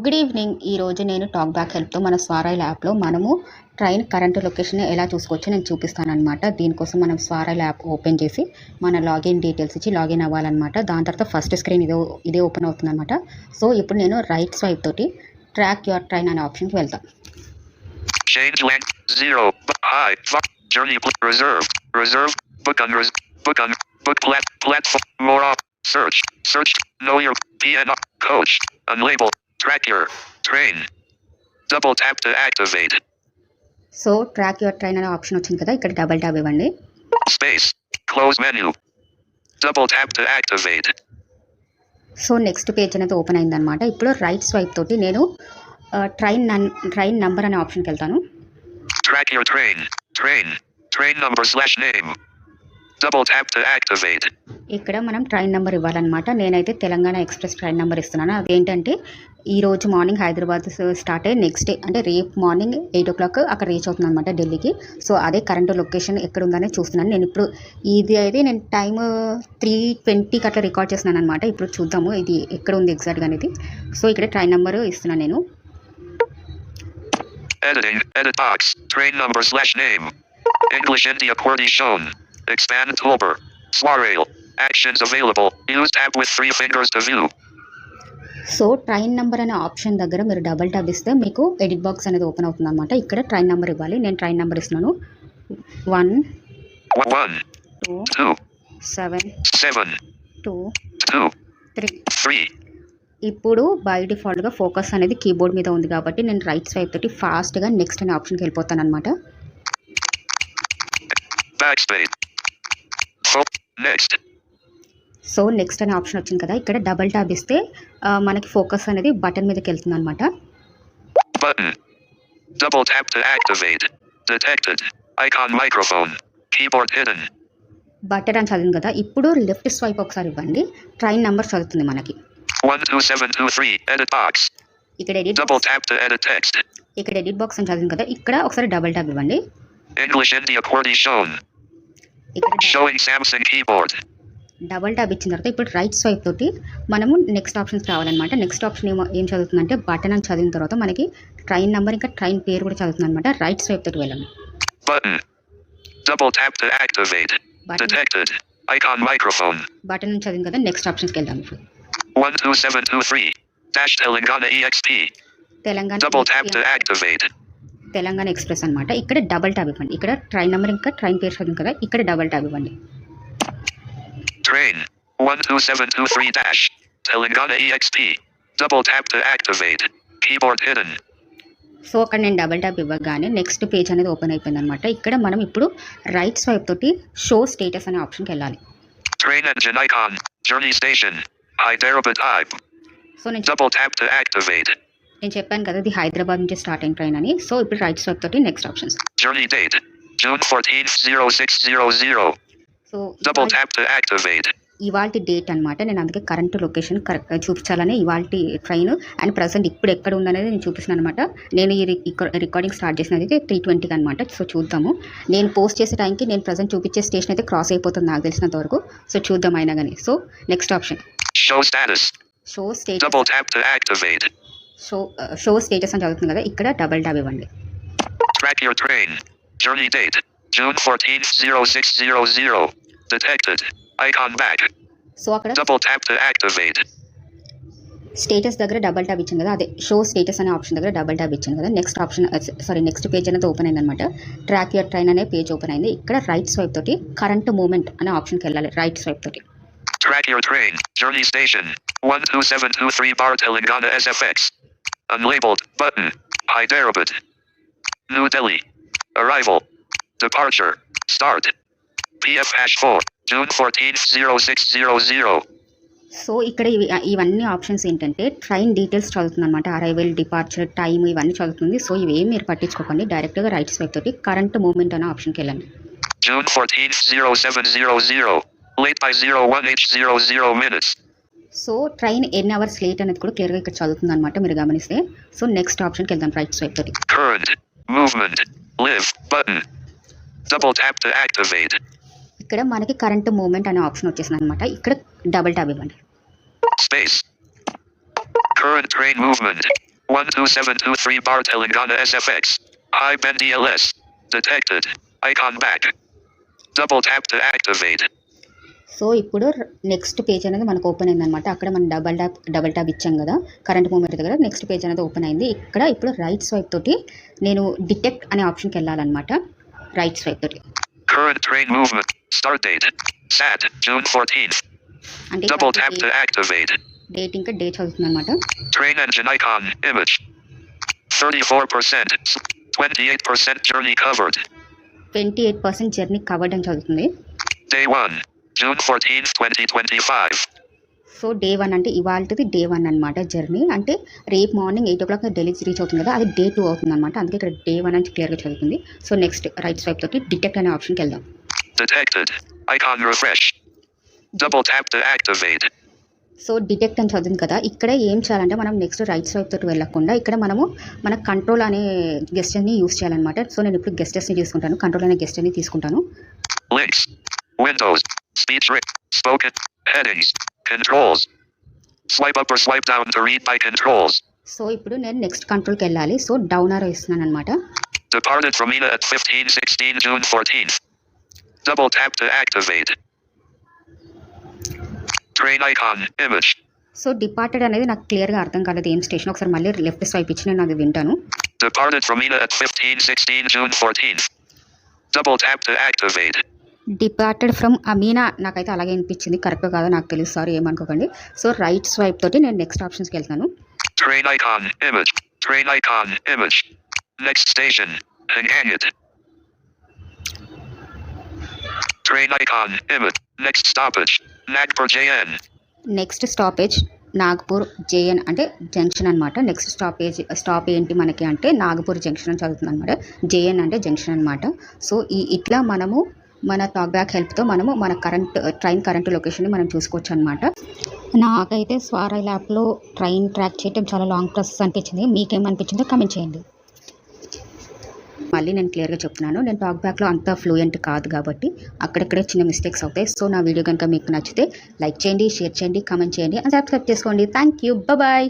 Good evening. ఈరోజు నేను talk back హెల్ప్తో మన స్వారాయిల్ యాప్లో మనము ట్రైన్ కరెంట్ లొకేషన్ ఎలా చూసుకోవచ్చో నేను చూపిస్తానమాట. దీనికోసం మనం స్వారాయిల్ యాప్ ఓపెన్ చేసి మన లాగిన్ డీటెయిల్స్ ఇచ్చి లాగిన్ అవ్వాలన్నమాట. దాని తర్వాత ఫస్ట్ స్క్రీన్ ఇదే ఓపెన్ అవుతుంది అనమాట. సో ఇప్పుడు నేను రైట్ స్వైప్ తోటి ట్రాక్ యువర్ ట్రైన్ అనే ఆప్షన్కి వెళ్తాను. Change length 0. High. Journey reserve. Book on platform. More up. Search. Know your PNR. Coach. Unlabeled. Track your train. Double tap to activate. So track your train అనే option వచ్చింది కదా, ఇక్కడ double tap ఇవ్వండి. Space. Close menu. Double tap to activate. So next page అనేది open అయిందనమాట. ఇప్పుడు right swipe తోటి నేను ట్రైన్ నంబర్ అనే ఆప్షన్కి వెళ్తాను. Track your train number/name. Double tap to activate. ఇక్కడ మనం ట్రైన్ నెంబర్ ఇవ్వాలన్నమాట. నేనైతే తెలంగాణ ఎక్స్ప్రెస్ ట్రైన్ నెంబర్ ఇస్తున్నాను. అదేంటంటే ఈరోజు మార్నింగ్ హైదరాబాద్ స్టార్ట్ అయ్యి నెక్స్ట్ డే అంటే రేపు మార్నింగ్ 8 o'clock అక్కడ రీచ్ అవుతుంది అనమాట ఢిల్లీకి. సో అదే కరెంట్ లొకేషన్ ఎక్కడ ఉందనే చూస్తున్నాను. నేను ఇప్పుడు ఇది అయితే నేను టైమ్ 3:20 అట్లా రికార్డ్ చేస్తున్నాను అనమాట. ఇప్పుడు చూద్దాము ఇది ఎక్కడ ఉంది ఎగ్జాక్ట్గా అనేది. సో ఇక్కడ ట్రైన్ నెంబర్ ఇస్తున్నాను నేను. Edit box. Train number/name. English India QWERTY shown. Expand toolbar. Swarail. Actions available. Use tab with 3 fingers to view. So train number అనే ఆప్షన్ దగ్గర మీరు డబుల్ ట్యాప్ ఇస్తే మీకు ఎడిట్ బాక్స్ అనేది ఓపెన్ అవుతుంది అనమాట. ఇక్కడ ట్రైన్ నెంబర్ ఇవ్వాలి. నేను ట్రైన్ నెంబర్ ఇస్తున్నాను 1 2 7 2 3. ఇప్పుడు బై డిఫాల్ట్గా ఫోకస్ అనేది కీబోర్డ్ మీద ఉంది కాబట్టి నేను రైట్ స్వైప్ తోటి ఫాస్ట్గా నెక్స్ట్ అనే ఆప్షన్కి వెళ్ళిపోతాను అనమాట. సో నెక్స్ట్ అనే ఆప్షన్ వచ్చింది కదా, ఇక్కడ డబల్ ట్యాప్ ఇస్తే మనకి ఫోకస్ అనేది బటన్ మీదకి వెళ్తుంది అనమాట. బటన్ అని చదివింది కదా, ఇప్పుడు లెఫ్ట్ స్వైప్ ఒకసారి ఇవ్వండి. ట్రైన్ నెంబర్ చదువుతుంది మనకి 12723. Edit box. ఇక్కడ double tap to edit text. ఇక్కడ ఎడిట్ బాక్స్ అని చదివింది కదా, ఇక్కడ ఒకసారి డబల్ ట్యాప్ ఇవ్వండి. English India QWERTY shown. Showing Samsung keyboard. Double tap ఇచ్చిన తర్వాత ఇప్పుడు రైట్ స్వైప్ తోటి మనము నెక్స్ట్ ఆప్షన్స్ రావాలన్నమాట. నెక్స్ట్ ఆప్షన్ ఏం చదువుతుందంటే బటన్ అని చదివిన తర్వాత మనకి ట్రైన్ నెంబర్ ఇంకా ట్రైన్ పేరు కూడా చదువుతుంది అనమాట. రైట్ స్వైప్ తోటి వెళ్ళండి. Double tap to activate. Detected. Icon microphone. Button అని చదివింది కదా, నెక్స్ట్ ఆప్షన్స్కి వెళ్దాం. 12723. Telangana EXP. Telangana Double tap to activate. Telangana express అనమాట. ఇక్కడ డబల్ ట్యాప్ ఇవ్వండి. ఇక్కడ ట్రైన్ నెంబర్ ఇంకా ట్రైన్ పేరు చదివింది కదా, ఇక్కడ డబల్ ట్యాప్ ఇవ్వండి. Train 12723 Telangana EXP. Double tap to activate. Keyboard hidden. So అక్కడ నేను డబల్ ట్యాప్ ఇవ్వగానే నెక్స్ట్ పేజ్ అనేది ఓపెన్ అయిపోయింది అనమాట. ఇక్కడ మనం ఇప్పుడు రైట్ స్వైప్ తోటి షో స్టేటస్ అనే ఆప్షన్కి వెళ్ళాలి. Train engine icon. Journey station. Hyderabad type. So నేను double tap to activate. నేను చెప్పాను కదా ఇది హైదరాబాద్ నుంచి స్టార్ట్ అయిన ట్రైన్ అని. సో ఇప్పుడు రైట్ స్వైప్ తోటి next options. Journey date June 14th 0600. So double tap to activate. ఇవాల్టి డేట్ అనమాట. నేను అందుకే కరెంట్ లొకేషన్ కరెక్ట్ చూపించాలని ఇవాల్టి ట్రైన్ అండ్ ప్రజెంట్ ఇప్పుడు ఎక్కడ ఉందనేది నేను చూపిస్తున్నాను అనమాట. నేను ఈ రికార్డింగ్ స్టార్ట్ చేసినది అయితే 3:20 అనమాట. సో చూద్దాము. నేను పోస్ట్ చేసే టైంకి నేను ప్రజెంట్ చూపించే స్టేషన్ అయితే క్రాస్ అయిపోతుంది నాకు తెలిసినంత వరకు. సో చూద్దాం అయినా కానీ. So next option show status. Show status. double tap to activate. Show status అని చదువుతుంది కదా, ఇక్కడ డబల్ ట్యాప్ ఇవ్వండి. Track your train. Journey date June 14th 0600. Detected. Icon back. So అక్కడ double tap to activate. Status దగ్గర double tap ఇచ్చింది కదా, అదే షో స్టేటస్ అనే ఆప్షన్ దగ్గర డబల్ ట్యాప్ ఇచ్చింది కదా. నెక్స్ట్ ఆప్షన్ నెక్స్ట్ పేజ్ అనేది ఓపెన్ అయింది అనమాట. ట్రాక్ యువర్ ట్రైన్ అనే పేజ్ ఓపెన్ అయింది. ఇక్కడ రైట్ స్వైప్ తోటి కరెంట్ మూమెంట్ అనే ఆప్షన్కి వెళ్ళాలి. రైట్ స్వైప్ తోటి Track your train. Journey station 12723 bar Telangana SFX. Unlabeled button. Hyderabad. New Delhi. Arrival. Departure. Start. PF-4 June 14th 0600. So ఇక్కడ ఇవన్నీ options ఏంటంటే ట్రైన్ డీటెయిల్స్ చదువుతుంది అనమాట. అరైవల్, డిపార్చర్, టైమ్ ఇవన్నీ చదువుతుంది. సో ఇవేం మీరు పట్టించుకోకండి. డైరెక్ట్గా రైట్ స్వైప్ తోటి కరెంట్ మూమెంట్ అనే ఆప్షన్కి వెళ్ళండి. June 14th 0700. Late by 01h00 minutes. So train ఎన్ని అవర్స్ లేట్ అనేది కూడా క్లియర్గా ఇక్కడ చదువుతుంది అనమాట, మీరు గమనిస్తే. సో నెక్స్ట్ ఆప్షన్కి వెళ్దాం రైట్ స్వైప్ తోటి. Current movement live button. Double tap to activate. ఇక్కడ మనకి కరెంట్ మూమెంట్ అనే ఆప్షన్ వచ్చేసింది అనమాట. ఇక్కడ డబల్ ట్యాప్ ఇవ్వండి. Space. Current train movement. 12723 bar Telangana SFX. High bend DLS. Detected. Icon back. Double tap to activate. So ఇప్పుడు next page అనేది మనకు ఓపెన్ అయిందనమాట. అక్కడ మనం డబల్ ట్యాప్ ఇచ్చాం కదా కరెంట్ మూమెంట్ దగ్గర. నెక్స్ట్ పేజ్ అనేది ఓపెన్ అయింది. ఇక్కడ ఇప్పుడు రైట్ స్వైప్ తోటి నేను డిటెక్ట్ అనే ఆప్షన్కి వెళ్ళాలన్నమాట. రైట్ స్వైప్ తోటి Current train movement. Start date. SAT. June 14th. అంటే Double tap to activate. Date ఇంకా డే చదువుతుంది అనమాట. Train engine icon. Image. 34%. 28% journey covered. 28% journey covered అని చదువుతుంది. Day 1. June 14th, 2025. So day 1 అంటే ఇవాళది డే 1 అనమాట. జర్నీ అంటే రేపు మార్నింగ్ 8 o'clock ఢిల్లీ రీచ్ అవుతుంది కదా, అది డే 2 అవుతుంది అనమాట. అందుకే ఇక్కడ డే 1 అని క్లియర్గా చదువుతుంది. సో నెక్స్ట్ రైట్ స్వైప్ తోటి డిటెక్ట్ అనే ఆప్షన్కి వెళ్దాం. Detected. Icon refresh. Double tap to activate. So detect అని చదువుతుంది కదా, ఇక్కడ ఏం చేయాలంటే మనం నెక్స్ట్ రైట్ స్వైప్ తోటి వెళ్ళకుండా ఇక్కడ మనము మన కంట్రోల్ అనే గెస్టర్ని యూస్ చేయాలన్నమాట. సో నేను ఇప్పుడు గెస్టర్స్ని తీసుకుంటాను, కంట్రోల్ అనే గెస్టర్ని తీసుకుంటాను. Links. Windows. Speech rate. Spoken. Headings. Controls. Swipe up or swipe down to read by controls. So ఇప్పుడు నేను నెక్స్ట్ కంట్రోల్కి వెళ్ళాలి. సో డౌన్ ఆరో ఇస్తున్నాను అనమాట. Departed from ENA at 15:16 June 14th. Double tap to activate. Train icon. Image. So departed అనేది నాకు క్లియర్గా అర్థం కాలేదు ఏం స్టేషన్. ఒకసారి మళ్ళీ లెఫ్ట్ స్వైప్ ఇచ్చి నేను అది వింటాను. Departed from ENA at 15:16 June 14th. Double tap to activate. Departed from Amina నాకైతే అలాగే అనిపించింది, కరెక్ట్ కాదో నాకు తెలుసు, సారీ ఏమనుకోకండి. సో రైట్ స్వైప్ తోటి నేను నెక్స్ట్ ఆప్షన్స్కి వెళ్తాను. Train icon. Image. Train icon. Image. Next station. Hangit. Train icon. Image. Next stoppage. Nagpur JN. Next stoppage Nagpur JN అంటే జంక్షన్ అనమాట. నెక్స్ట్ స్టాప్ ఏంటి మనకి అంటే నాగపూర్ జంక్షన్ అని చదువుతుంది అనమాట. జేఎన్ అంటే జంక్షన్ అనమాట. సో ఇట్లా మనము మన టాక్ బ్యాక్ హెల్ప్తో మనము మన ట్రైన్ కరెంట్ లొకేషన్ని మనం చూసుకోవచ్చు అనమాట. నాకైతే స్వారైల్ యాప్లో ట్రైన్ ట్రాక్ చేయడం చాలా లాంగ్ ప్రాసెస్ అనిపించింది. మీకేమనిపించిందో కమెంట్ చేయండి. మళ్ళీ నేను క్లియర్గా చెప్తున్నాను, నేను టాక్ బ్యాక్లో అంత ఫ్లూయెంట్ కాదు కాబట్టి అక్కడక్కడే చిన్న మిస్టేక్స్ అవుతాయి. సో నా వీడియో కనుక మీకు నచ్చితే లైక్ చేయండి, షేర్ చేయండి, కామెంట్ చేయండి, అండ్ సబ్స్క్రైబ్ చేసుకోండి. Thank you, bye.